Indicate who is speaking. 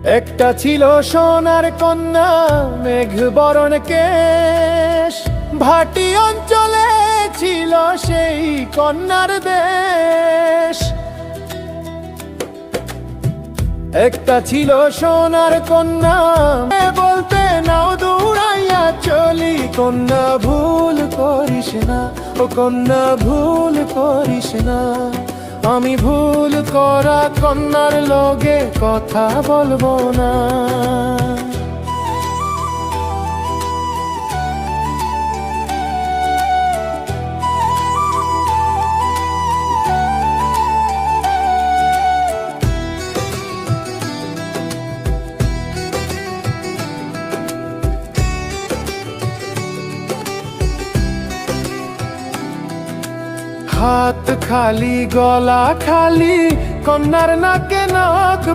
Speaker 1: একটা ছিল সোনার কন্যা, মেঘ বরণ কেশ, ভাটি অঞ্চলে ছিল সেই কন্যার দেশ। একটা ছিল সোনার কন্যা, বলতে নাও দৌড়াইয়া চলি, কন্যা ভুল করিস না, ও কন্যা ভুল করিস না। আমি ভুল করা কন্যার লগে কথা বলবো না। হাত খালি গলা খালি, কন্যার নাকে নাক